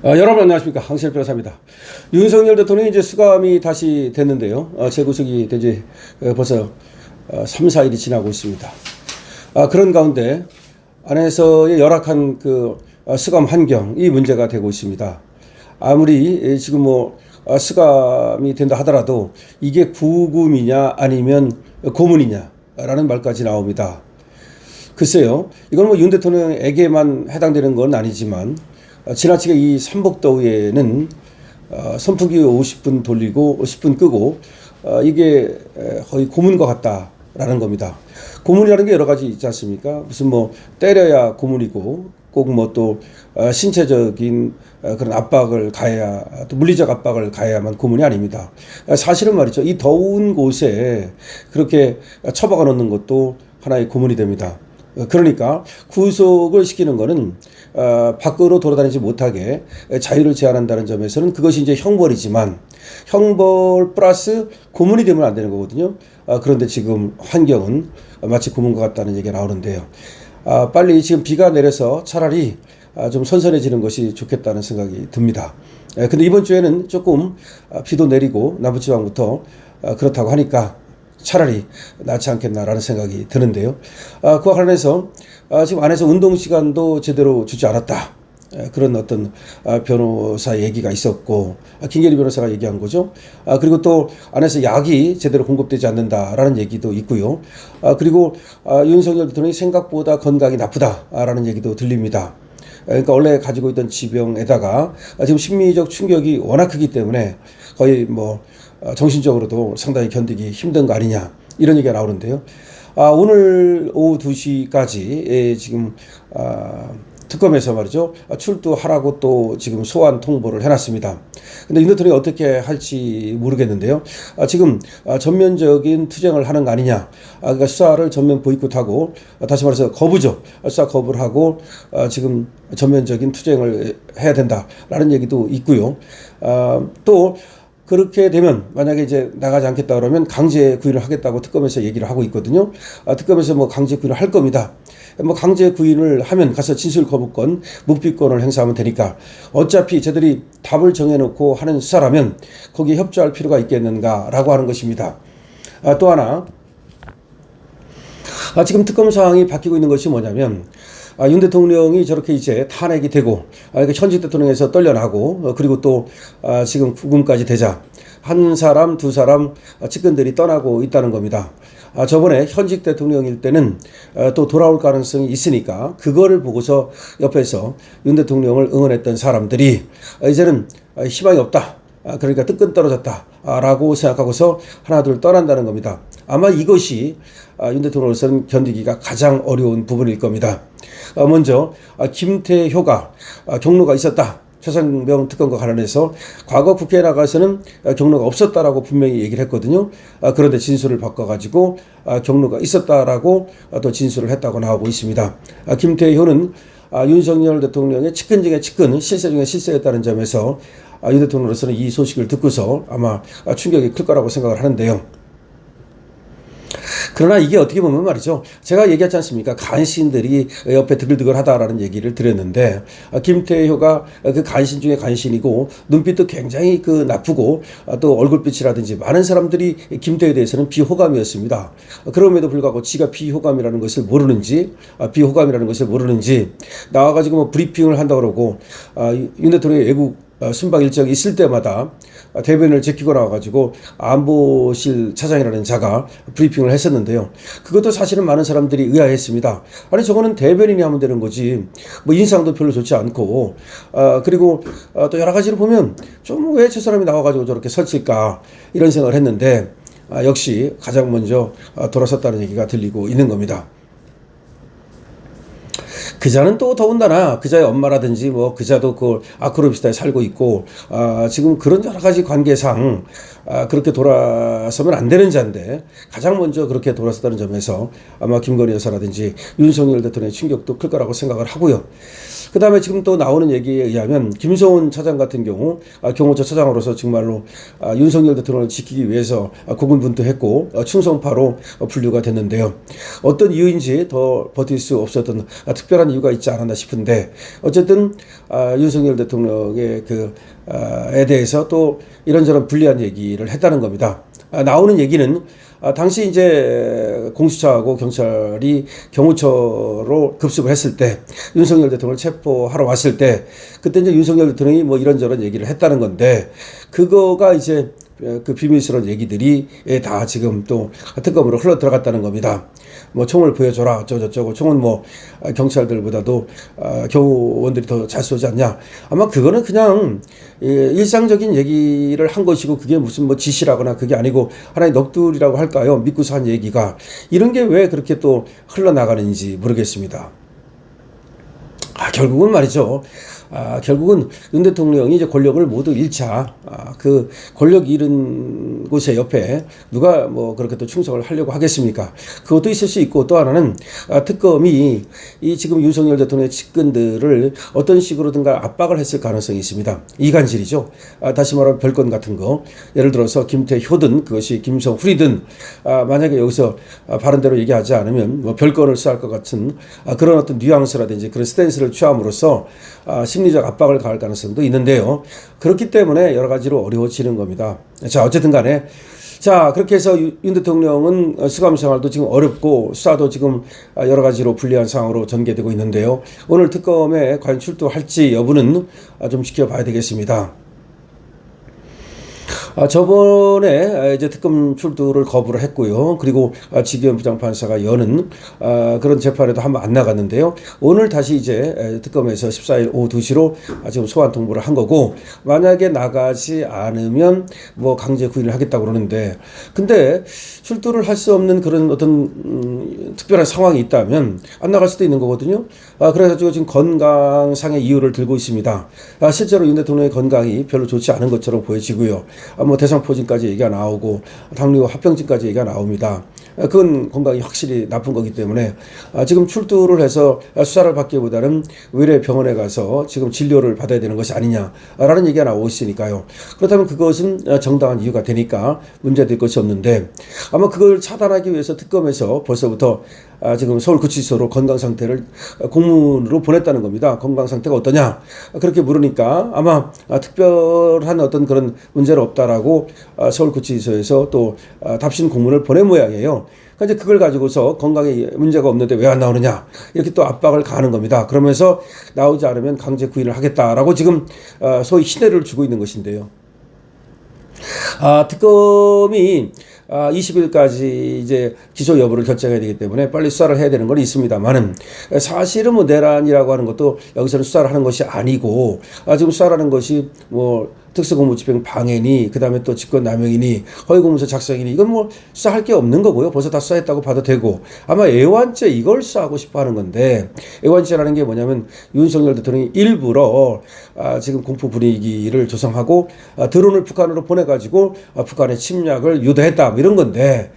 여러분 안녕하십니까, 황실 변호사입니다. 윤석열 대통령이 이제 수감이 다시 됐는데요. 재구속이 된 지 벌써 3, 4일이 지나고 있습니다. 그런 가운데 안에서의 열악한 그 수감 환경이 문제가 되고 있습니다. 아무리 지금 수감이 된다 하더라도 이게 구금이냐 아니면 고문이냐라는 말까지 나옵니다. 글쎄요, 이건 윤 대통령에게만 해당되는 건 아니지만 지나치게 이 삼복더위에는 선풍기 50분 돌리고 10분 끄고 이게 거의 고문과 같다라는 겁니다. 고문이라는 게 여러 가지 있지 않습니까? 무슨 때려야 고문이고 꼭 또 신체적인 그런 압박을 가해야, 또 물리적 압박을 가해야만 고문이 아닙니다. 사실은 말이죠, 이 더운 곳에 그렇게 처박아 놓는 것도 하나의 고문이 됩니다. 그러니까 구속을 시키는 것은 밖으로 돌아다니지 못하게 자유를 제한한다는 점에서는 그것이 이제 형벌이지만 형벌 플러스 고문이 되면 안 되는 거거든요. 그런데 지금 환경은 마치 고문과 같다는 얘기가 나오는데요. 빨리 지금 비가 내려서 차라리 좀 선선해지는 것이 좋겠다는 생각이 듭니다. 근데 이번 주에는 조금 비도 내리고 남부지방부터 그렇다고 하니까 차라리 낫지 않겠나라는 생각이 드는데요. 그와 관련해서 지금 안에서 운동 시간도 제대로 주지 않았다, 그런 어떤 변호사 얘기가 있었고, 김계리 변호사가 얘기한 거죠. 그리고 또 안에서 약이 제대로 공급되지 않는다라는 얘기도 있고요. 그리고 윤석열 대통령이 생각보다 건강이 나쁘다라는 얘기도 들립니다. 그러니까 원래 가지고 있던 지병에다가 지금 심리적 충격이 워낙 크기 때문에 거의 정신적으로도 상당히 견디기 힘든 거 아니냐, 이런 얘기가 나오는데요. 오늘 오후 2시까지 지금 특검에서 말이죠, 출두하라고 또 지금 소환 통보를 해놨습니다. 근데 윤 대통령이 어떻게 할지 모르겠는데요. 지금 전면적인 투쟁을 하는 거 아니냐, 그러니까 수사를 전면 보이콧하고, 다시 말해서 거부죠. 수사 거부를 하고 지금 전면적인 투쟁을 해야 된다라는 얘기도 있고요. 또 그렇게 되면 만약에 이제 나가지 않겠다 그러면 강제 구인을 하겠다고 특검에서 얘기를 하고 있거든요. 특검에서 강제 구인을 할 겁니다. 강제 구인을 하면 가서 진술 거부권, 묵비권을 행사하면 되니까 어차피 저들이 답을 정해놓고 하는 수사라면 거기에 협조할 필요가 있겠는가라고 하는 것입니다. 또 하나, 지금 특검 상황이 바뀌고 있는 것이 뭐냐면, 윤 대통령이 저렇게 이제 탄핵이 되고, 현직 대통령에서 떨려나고, 그리고 또 지금 구금까지 되자 한 사람 두 사람 측근들이 떠나고 있다는 겁니다. 저번에 현직 대통령일 때는 또 돌아올 가능성이 있으니까 그거를 보고서 옆에서 윤 대통령을 응원했던 사람들이 이제는 희망이 없다, 그러니까 뜨끈 떨어졌다라고 생각하고서 하나 둘 떠난다는 겁니다. 아마 이것이 윤 대통령으로서는 견디기가 가장 어려운 부분일 겁니다. 먼저 김태효가 경로가 있었다, 최상병 특검과 관련해서 과거 국회에 나가서는 경로가 없었다라고 분명히 얘기를 했거든요. 그런데 진술을 바꿔가지고 경로가 있었다라고 또 진술을 했다고 나오고 있습니다. 김태효는 윤석열 대통령의 측근 중에 측근, 실세 중에 실세였다는 점에서 윤 대통령으로서는 이 소식을 듣고서 아마 충격이 클 거라고 생각을 하는데요. 그러나 이게 어떻게 보면 말이죠, 제가 얘기하지 않습니까? 간신들이 옆에 드글드글하다라는 얘기를 드렸는데, 김태효가 그 간신 중에 간신이고 눈빛도 굉장히 나쁘고 또 얼굴빛이라든지 많은 사람들이 김태효에 대해서는 비호감이었습니다. 그럼에도 불구하고 지가 비호감이라는 것을 모르는지 나와가지고 브리핑을 한다고 그러고, 윤 대통령의 외국 순방 일정이 있을 때마다 대변을 제끼고 나와가지고 안보실 차장이라는 자가 브리핑을 했었는데요. 그것도 사실은 많은 사람들이 의아했습니다. 아니, 저거는 대변인이 하면 되는 거지, 인상도 별로 좋지 않고, 그리고 또 여러 가지로 보면 좀 왜 저 사람이 나와가지고 저렇게 설칠까, 이런 생각을 했는데, 역시 가장 먼저 돌아섰다는 얘기가 들리고 있는 겁니다. 그자는 또 더군다나 그자의 엄마라든지 그자도 그 아크로비스타에 살고 있고, 지금 그런 여러 가지 관계상 그렇게 돌아서면 안 되는 자인데 가장 먼저 그렇게 돌아섰다는 점에서 아마 김건희 여사라든지 윤석열 대통령의 충격도 클 거라고 생각을 하고요. 그 다음에 지금 또 나오는 얘기에 의하면 김소은 차장 같은 경우 경호처 차장으로서 정말로 윤석열 대통령을 지키기 위해서 고군분투했고 충성파로 분류가 됐는데요. 어떤 이유인지 더 버틸 수 없었던 특별한 이유가 있지 않았나 싶은데 어쨌든 윤석열 대통령의 에 대해서 또 이런저런 불리한 얘기를 했다는 겁니다. 나오는 얘기는 당시 이제 공수처하고 경찰이 경호처로 급습을 했을 때 윤석열 대통령을 체포하러 왔을 때 그때 이제 윤석열 대통령이 뭐 이런저런 얘기를 했다는 건데 그거가 이제 그 비밀스러운 얘기들이 다 지금 또 특검으로 흘러 들어갔다는 겁니다. 뭐 총을 보여줘라 어쩌고저쩌고 총은 뭐 경찰들보다도 교원들이 더 잘 쏘지 않냐. 아마 그거는 그냥 일상적인 얘기를 한 것이고 그게 무슨 뭐 지시라거나 그게 아니고 하나의 넋두리라고 할까요? 믿고서 한 얘기가 이런 게 왜 그렇게 또 흘러나가는지 모르겠습니다. 결국은 말이죠. 결국은 윤 대통령이 이제 권력을 모두 잃자 그 권력 잃은 곳에 옆에 누가 뭐 그렇게 또 충성을 하려고 하겠습니까? 그것도 있을 수 있고 또 하나는 특검이 이 지금 윤석열 대통령의 측근들을 어떤 식으로든가 압박을 했을 가능성이 있습니다. 이간질이죠. 다시 말하면 별건 같은 거 예를 들어서 김태효든 그것이 김성훈이든 만약에 여기서 바른대로 얘기하지 않으면 뭐 별건을 써야 할 것 같은 그런 어떤 뉘앙스라든지 그런 스탠스를 취함으로써 심리적 압박을 가할 가능성도 있는데요. 그렇기 때문에 여러 가지로 어려워지는 겁니다. 자, 어쨌든 간에 자, 그렇게 해서 윤 대통령은 수감 생활도 지금 어렵고 수사도 지금 여러 가지로 불리한 상황으로 전개되고 있는데요. 오늘 특검에 과연 출두할지 여부는 좀 지켜봐야 되겠습니다. 저번에 이제 특검 출두를 거부를 했고요. 그리고 지기현 부장판사가 여는 그런 재판에도 한번 안 나갔는데요. 오늘 다시 이제 특검에서 14일 오후 2시로 지금 소환 통보를 한 거고 만약에 나가지 않으면 뭐 강제 구인을 하겠다고 그러는데 근데 출두를 할 수 없는 그런 어떤 특별한 상황이 있다면 안 나갈 수도 있는 거거든요. 그래가지고 지금 건강상의 이유를 들고 있습니다. 실제로 윤 대통령의 건강이 별로 좋지 않은 것처럼 보여지고요. 뭐 대상포진까지 얘기가 나오고 당뇨 합병증까지 얘기가 나옵니다. 그건 건강이 확실히 나쁜 거기 때문에 지금 출두를 해서 수사를 받기보다는 외래 병원에 가서 지금 진료를 받아야 되는 것이 아니냐라는 얘기가 나오고 있으니까요. 그렇다면 그것은 정당한 이유가 되니까 문제될 것이 없는데 아마 그걸 차단하기 위해서 특검에서 벌써부터 지금 서울구치소로 건강 상태를 공문으로 보냈다는 겁니다. 건강 상태가 어떠냐? 그렇게 물으니까 아마 특별한 어떤 그런 문제는 없다라고 서울구치소에서 또 답신 공문을 보낸 모양이에요. 이제 그걸 가지고서 건강에 문제가 없는데 왜 안 나오느냐 이렇게 또 압박을 가하는 겁니다. 그러면서 나오지 않으면 강제 구인을 하겠다라고 지금 소위 희대를 주고 있는 것인데요. 특검이 20일까지 이제 기소 여부를 결정해야 되기 때문에 빨리 수사를 해야 되는 건 있습니다만은 사실은 뭐 내란이라고 하는 것도 여기서는 수사를 하는 것이 아니고 지금 수사라는 것이 뭐 특수공무집행 방해니 그다음에 또 직권남용이니 허위공문서 작성이니 이건 뭐 수사할 게 없는 거고요. 벌써 다 수사했다고 봐도 되고 아마 애완죄 이걸 수사하고 싶어 하는 건데 애완죄라는 게 뭐냐면 윤석열 대통령이 일부러 지금 공포 분위기를 조성하고 드론을 북한으로 보내가지고 북한의 침략을 유도했다 뭐 이런 건데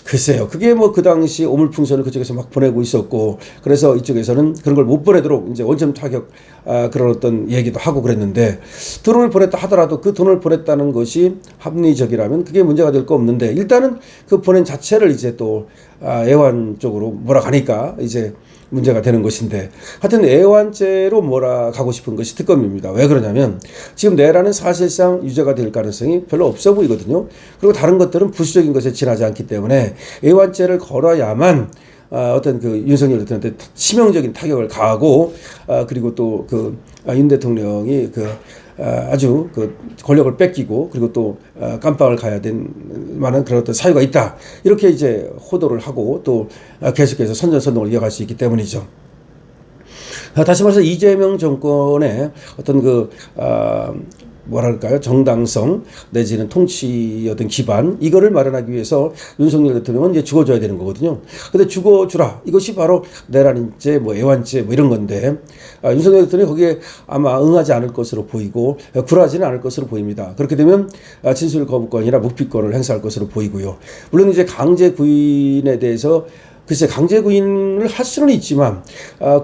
글쎄요. 그게 뭐 그 당시 오물풍선을 그쪽에서 막 보내고 있었고 그래서 이쪽에서는 그런 걸 못 보내도록 이제 원점 타격 그런 어떤 얘기도 하고 그랬는데 드론을 보냈다 하더라도 그 드론을 보냈다는 것이 합리적이라면 그게 문제가 될 거 없는데 일단은 그 보낸 자체를 이제 또 애완 쪽으로 몰아가니까 이제 문제가 되는 것인데 하여튼 애완죄로 몰아가고 싶은 것이 특검입니다. 왜 그러냐면 지금 내란은 사실상 유죄가 될 가능성이 별로 없어 보이거든요. 그리고 다른 것들은 부수적인 것에 지나지 않기 때문에 애완죄를 걸어야만 어떤 그 윤석열 대통령한테 치명적인 타격을 가하고 그리고 또 그 윤 대통령이 그 아주 그 권력을 뺏기고 그리고 또 깜빵을 가야 된 만한 그런 어떤 사유가 있다 이렇게 이제 호도를 하고 또 계속해서 선전선동을 이어갈 수 있기 때문이죠. 다시 말해서 이재명 정권의 어떤 그 뭐랄까요 정당성 내지는 통치의 어떤 기반 이거를 마련하기 위해서 윤석열 대통령은 이제 죽어줘야 되는 거거든요. 근데 죽어주라 이것이 바로 내란죄 뭐 애완죄 뭐 이런 건데 윤석열 대통령이 거기에 아마 응하지 않을 것으로 보이고 굴하지는 않을 것으로 보입니다. 그렇게 되면 진술 거부권이나 묵비권을 행사할 것으로 보이고요. 물론 이제 강제 구인에 대해서 글쎄 강제 구인을 할 수는 있지만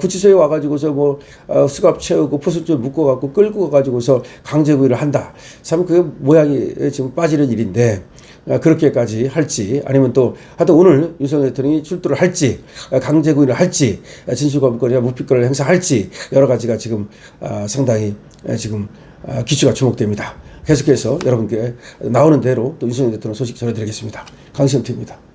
구치소에 와가지고서 뭐 수갑 채우고 포승줄 묶어갖고 끌고 가가지고서 강제 구인을 한다. 참 그 모양이 지금 빠지는 일인데 그렇게까지 할지 아니면 또 하여튼 오늘 윤석열 대통령이 출두를 할지 강제 구인을 할지 진술검거나 묵비권을 행사할지 여러 가지가 지금 상당히 지금 기추가 주목됩니다. 계속해서 여러분께 나오는 대로 또 윤석열 대통령 소식 전해드리겠습니다. 강시영 TV입니다.